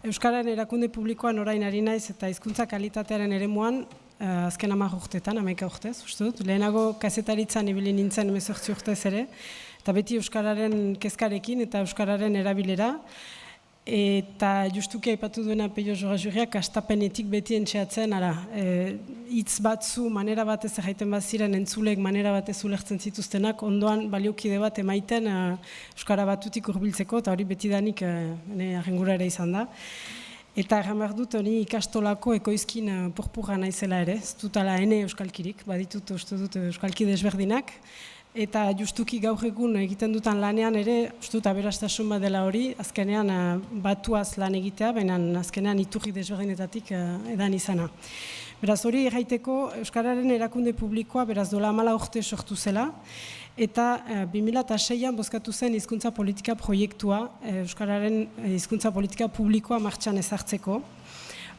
Euskararen erakunde publikoan orain ari naiz eta hizkuntza kalitatearen eremuan azken 10 urteetan, 11 urtez, uste dut. Lehenago kazetaritzan ibili nintzen 18 urtez ere, eta beti euskararen kezkarekin eta euskararen erabilera. Eta justuki aipatu duena Peio Jorazurriak astapenetik beti entxeatzen, hitz batzu manera batez jaiten baziren entzulek manera batez ulertzen zituztenak, ondoan baliokide bat emaiten euskara batutik hurbiltzeko, eta hori betidanik arrengura ere izan da. Eta erran behar dut hori ikastolako ekoizkin purpurra naizela ere, ez dut ala ene euskalkirik, baditut uste dut euskalki desberdinak. Eta justuki gaur egun egiten dutan lanean ere, uste dut aberastasun bat dela hori, azkenean batuaz lan egitea, baina azkenean iturri desberdinetatik edan izana. Beraz hori erraiteko Euskararen erakunde publikoa, beraz dola 14 urte sortu zela, eta 2006an bozkatu zen hizkuntza politika proiektua, Euskararen hizkuntza politika publikoa martxan ezartzeko.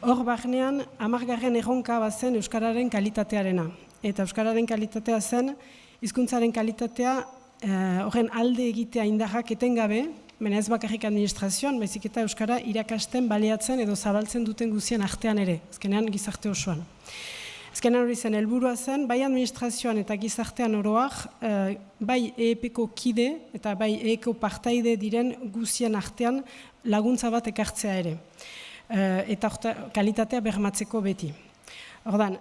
Hor barnean, 10. erronka bazen Euskararen kalitatearena. Eta Euskararen kalitatea zen, hizkuntzaren kalitatea horren alde egitea indarrak etengabe, baina ez bakarrik administrazioan, baizik eta euskara irakasten, baliatzen edo zabaltzen duten guzien artean ere, azkenean gizarte osoan. Azkenean hori zen helburua zen, bai administrazioan eta gizartean oroak, bai EEP-ko kide eta bai EEP-ko partaide diren guzien artean laguntza bat ekartzea ere. Eta kalitatea bermatzeko beti. Ordan,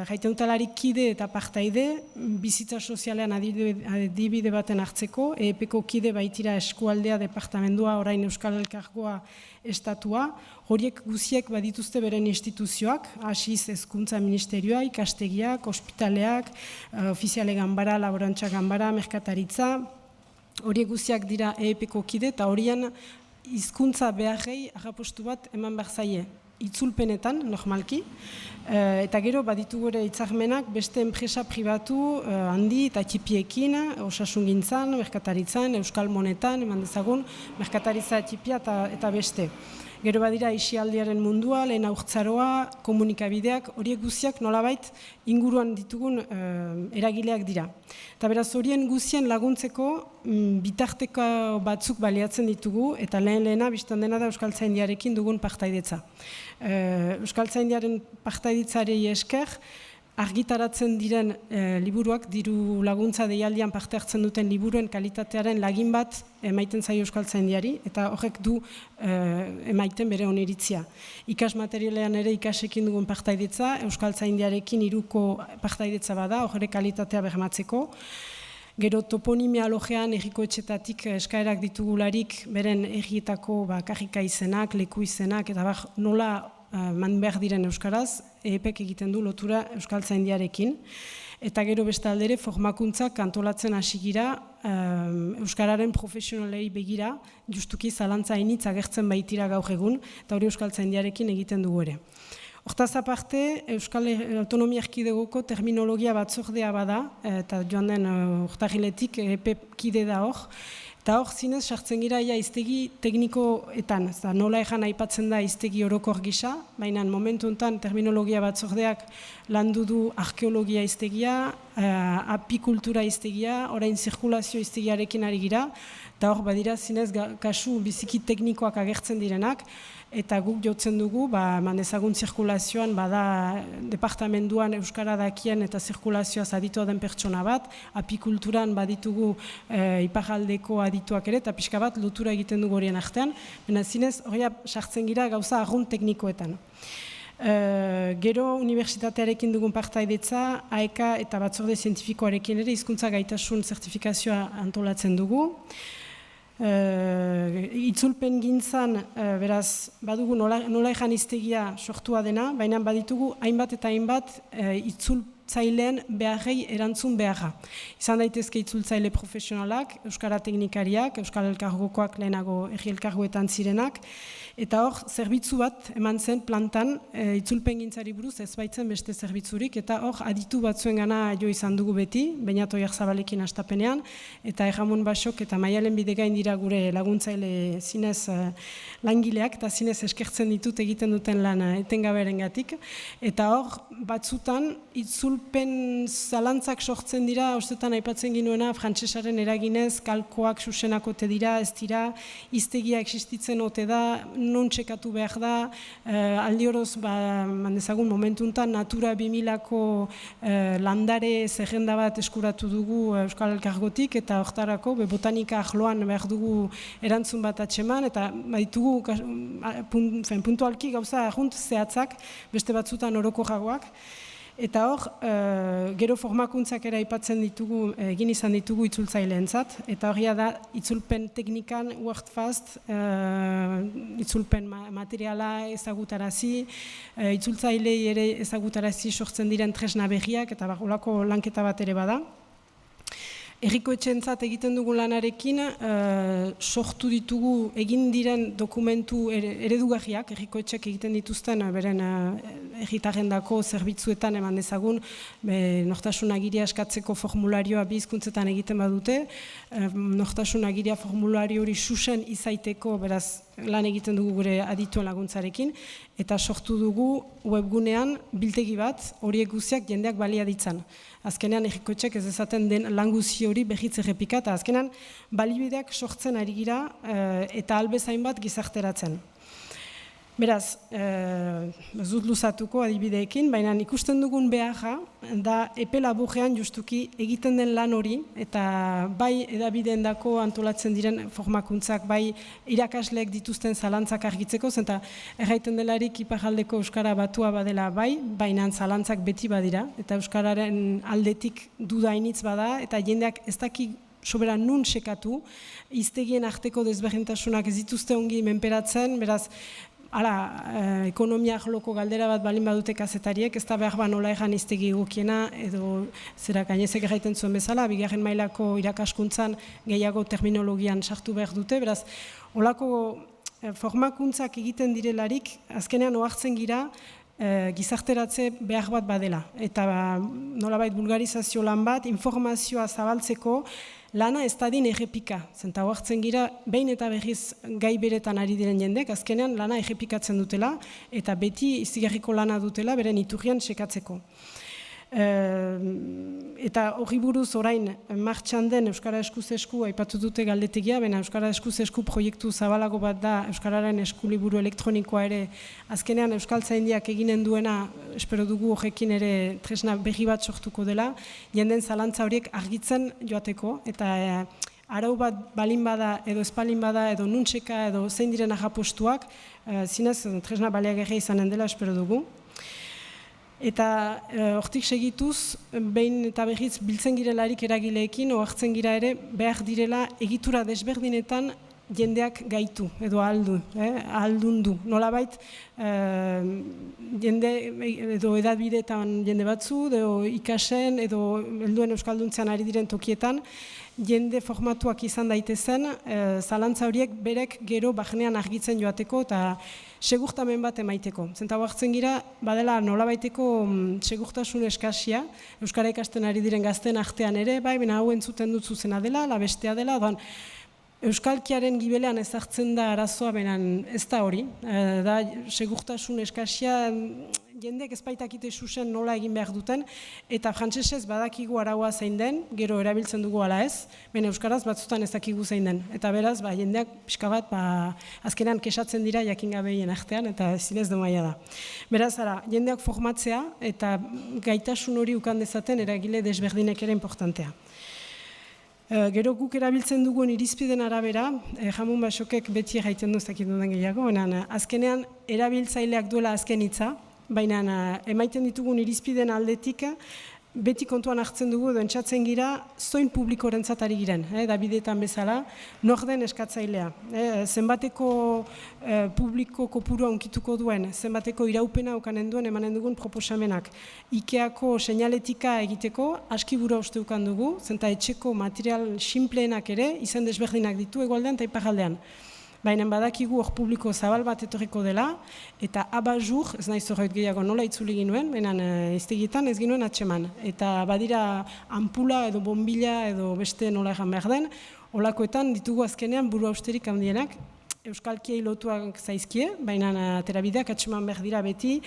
jaiten dutalarik kide eta partaide, bizitza sozialean adibide baten hartzeko, EEP-ko kide baitira eskualdea departamendua, orain Euskal Elkargoa estatua, horiek guziek badituzte beren instituzioak, hasiz hezkuntza ministerioa, ikastegiak, ospitaleak, ofiziale ganbara, laborantza ganbara, merkataritza, horiek guziak dira EEP-ko kide, eta horien hizkuntza beharrei arrapostu bat eman behar zaie. Itzulpenetan, normalki, eta gero baditugu ere hitzarmenak beste enpresa pribatu handi eta txipiekin, osasungintzan, merkataritzan, euskal monetan, eman dezagun, merkataritza txipia eta beste. Gero badira isialdiaren mundua, lehen aurtzaroa, komunikabideak, horiek guziak nolabait inguruan ditugun eragileak dira. Eta beraz horien guzien laguntzeko bitarteko batzuk baliatzen ditugu, eta lehena biztan dena da Euskaltzaindiarekin dugun partaidetza. Euskaltzaindiaren partaiditzarei esker, argitaratzen diren liburuak, diru laguntza deialdian parte hartzen duten liburuen kalitatearen lagin bat emaiten zaio Euskaltzaindiari, eta horrek du emaiten bere oniritzia. Ikas materialean ere ikasekin dugun partaidetza, Euskaltzaindiarekin 3ko partaidetza bada, horre kalitatea bermatzeko. Gero toponimia logean herriko etxetatik eskaerak ditugularik beren herrietako karrika izenak, leku izenak, eta nola man behar diren euskaraz, EEP-ek egiten du lotura Euskaltzaindiarekin. Eta gero beste aldere formakuntzak antolatzen hasi gira euskararen profesionalei begira, justuki zalantza hainitz agertzen baitira gaur egun, eta hori Euskaltzaindiarekin egiten dugu ere. Hortaz aparte, Euskal Autonomia Erkidegoko terminologia batzordea bada, eta joan den urtarriletik EEP kide da hor, eta hor zinez sartzen gira hiztegi teknikoetan, nola ejan aipatzen da hiztegi orokor gisa, baina momentu honetan terminologia batzordeak landu du arkeologia hiztegia, apikultura hiztegia, orain zirkulazio hiztegiarekin ari gira, eta hor badira zinez kasu biziki teknikoak agertzen direnak, eta guk jotzen dugu, mandezagun zirkulazioan bada departamenduan euskara dakien eta zirkulazioaz aditua den pertsona bat, apikulturan baditugu iparraldeko adituak ere, eta pixka bat lotura egiten dugu horien artean, baina zinez horia sartzen gira gauza arrunt teknikoetan. Gero unibertsitatearekin dugun partaidetza, AEK eta batzorde zientifikoarekin ere hizkuntza gaitasun zertifikazioa antolatzen dugu. Itzulpen gintzan, beraz, badugu nola ejan hiztegia sortua dena, baina baditugu hainbat eta hainbat itzultzaileen beharrei erantzun beharra. Izan daitezke itzultzaile profesionalak, euskara teknikariak, Euskal Elkargokoak lehenago herri elkargoetan zirenak, eta hor, zerbitzu bat eman zen plantan itzulpen gintzari buruz ez baitzen beste zerbitzurik, eta hor, aditu batzuen gana jo izan dugu beti, Beñat Oyarzabalekin hastapenean, eta Erramon Basok eta Maialen Bidegain dira gure laguntzaile zinez langileak, eta zinez eskertzen ditut egiten duten lan etengabearengatik, eta hor, batzutan itzulpen itzulpen zalantzak sortzen dira, ostetan aipatzen ginuena, frantsesaren eraginez, kalkoak susenak ote dira, ez dira, hiztegia existitzen ote da, non txekatu behar da, aldi horoz, mandezagun momentuntan, Natura 2000ko landare zerrenda bat eskuratu dugu Euskal Elkargotik, eta hortarako, botanika ahloan behar dugu erantzun bat atxeman, eta baitugu puntualki gauza ahunt zehatzak, beste batzutan oroko jagoak. Eta hor, gero formakuntzak ere aipatzen ditugu, egin izan ditugu itzultzaileentzat, eta horria da itzulpen teknikan, WordFast, itzulpen materiala ezagutarazi, itzultzailei ere ezagutarazi sortzen diren tresna berriak, eta holako lanketa bat ere bada. Herrikoetxeentzat egiten dugu lanarekin, sortu ditugu egin diren dokumentu eredugarriak, herrikoetxek egiten dituzten beren herritarrendako zerbitzuetan eman dezagun, nortasun agiria eskatzeko formularioa bi hizkuntzetan egiten badute, nortasun agiria formulario hori susen izaiteko, beraz, lan egiten dugu gure adituen laguntzarekin, eta sortu dugu webgunean biltegi bat, horiek guztiak jendeak balia ditzan. Azkenean herrikoetxek ez ezaten den lan guzi hori berriz errepika, eta azkenean balibideak sortzen ari gira eta albezain bat gizarteratzen. Beraz, ez dut luzatuko adibideekin, baina ikusten dugun beharra da epe laburrean justuki egiten den lan hori, eta bai edabideendako antolatzen diren formakuntzak, bai irakasleek dituzten zalantzak argitzeko, zenta erraiten delarik iparraldeko Euskara batua badela bai, baina zalantzak beti badira, eta Euskararen aldetik dudainitz bada, eta jendeak ez daki sobera nun sekatu, hiztegien arteko desberdintasunak ez dituzte ongi menperatzen, beraz, ekonomia arloko galdera bat balin badute kazetariek, ez da behar ba nola egan hiztegi egokiena, edo zera gainezek erraiten zuen bezala, bigarren mailako irakaskuntzan gehiago terminologian sartu behar dute, beraz, holako formakuntzak egiten direlarik, azkenean ohartzen gira, gizarteratze behar bat badela. Eta nolabait vulgarizazio lan bat, informazioa zabaltzeko, lana ez dadin errepika. Zenta hoartzen gira, behin eta berriz gai beretan ari diren jendek, azkenean lana errepikatzen dutela, eta beti izigarriko lana dutela, beren iturrian sekatzeko. Eta hori buruz orain martxan den Euskara Eskuz Esku aipatu dute galdetegia, baina Euskara Eskuz Esku proiektu zabalago bat da Euskararen eskuliburu elektronikoa ere azkenean Euskaltzaindiak eginen duena, espero dugu horrekin ere tresna berri bat sortuko dela, jenden zalantza horiek argitzen joateko, eta arau bat balin bada edo espalin bada edo nuntseka edo zein diren ahapostuak, zinez tresna baliagarria izanen dela espero dugu. Eta hortik segituz, behin eta berriz biltzen girelarik eragileekin, ohartzen gira ere, behar direla egitura desberdinetan jendeak gaitu, edo ahaldundu. Nolabait, jende edo edabideetan jende batzu, edo ikasen, edo helduen euskalduntzean ari diren tokietan, jende formatuak izan daitezen, zalantza horiek berek gero barnean argitzen joateko eta segurtamen bat emaiteko. Zenta hartzen gira, badela nolabaiteko segurtasun eskasia, Euskara ikasten ari diren gazten artean ere, bai, baina hau entzuten dut zuzena dela, bestea dela, doan, Euskalkiaren gibelean ezartzen da arazoa, baina ez da hori, da segurtasun eskasia, jendeek ezbaitakite susen nola egin behar duten, eta frantsesez badakigu araua zein den, gero erabiltzen dugu ala ez, baina euskaraz batzutan ez dakigu zein den. Eta beraz, jendeak pixka bat, azkenean kesatzen dira jakingabeien artean, eta zinez domaia da. Beraz, jendeak formatzea, eta gaitasun hori ukan dezaten eragile desberdinek ere importantea. Gero guk erabiltzen dugun irizpiden arabera, Jamun Basokek beti erraiten duzakit duen gehiago, azkenean erabiltzaileak duela azken hitza, baina emaiten ditugun irizpiden aldetik, beti kontuan hartzen dugu edo entzatzen gira zoin publikorentzat ari giren, Davidetan bezala, nor den eskatzailea. Zenbateko publiko kopurua unkituko duen, zenbateko iraupena ukanen duen emanen dugun proposamenak. Ikeako seinaletika egiteko aski bura uste ukan dugu, zenta etxeko material sinpleenak ere izan desberdinak ditu egualdean eta iparraldean. Baina badakigu hor publiko zabal bat etorriko dela, eta abajur, ez nahiz horret gehiago nola itzuli ginuen, baina iztegietan ez ginuen atxeman. Eta badira ampula edo bombila edo beste nola egan behar den, holakoetan ditugu azkenean buru austerik handienak, euskalkiei lotuak zaizkie, baina aterabideak atxeman behar dira beti,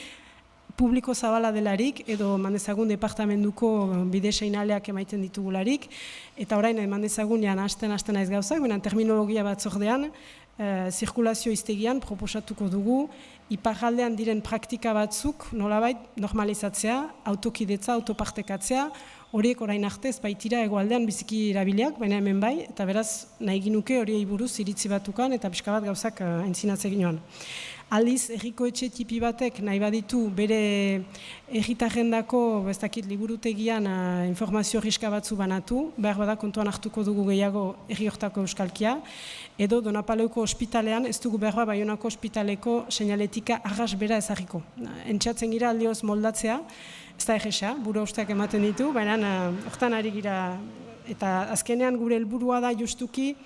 publiko zabala delarik, edo mandezagun departamentuko bide seinaleak emaiten ditugularik, eta orain mandezagun jan hasten naiz gauzak, baina terminologia batzordean, zirkulazio iztegian proposatuko dugu, iparraldean diren praktika batzuk nolabait normalizatzea, autokidetza, autopartekatzea, horiek orain arte ez baitira hegoaldean biziki erabiliak, baina hemen bai, eta beraz nahi ginuke horiei buruz iritzi batukan eta pixka bat gauzak aintzinatze ginoan. Aldiz, herriko etxe tipi batek nahi baditu bere herritarrendako, ez dakit, liburutegian informazio riska batzu banatu, behar bada kontuan hartuko dugu gehiago herri hortako euskalkia, edo Donapaleuko ospitalean, ez dugu behar Baionako ospitaleko seinaletika arras bera ezarriko. Entxatzen gira aldioz moldatzea, ez da egesa, buru usteak ematen ditu, baina hortan ari gira, eta azkenean gure helburua da justuki,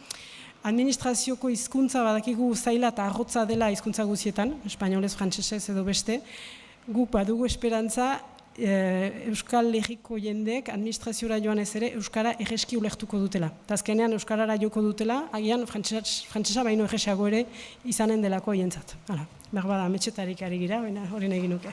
administrazioko hizkuntza badakigu zaila eta arrotza dela hizkuntza guzietan, espainolez, frantsesez edo beste, guk badugu esperantza Euskal Herriko jendeek administraziora joan ez ere Euskara erreski ulertuko dutela. Eta azkenean Euskarara joko dutela, agian frantsesa baino erresago ere izanen delako hientzat. Behar bada, ametxetarik ari gira, baina hori nahi nuke.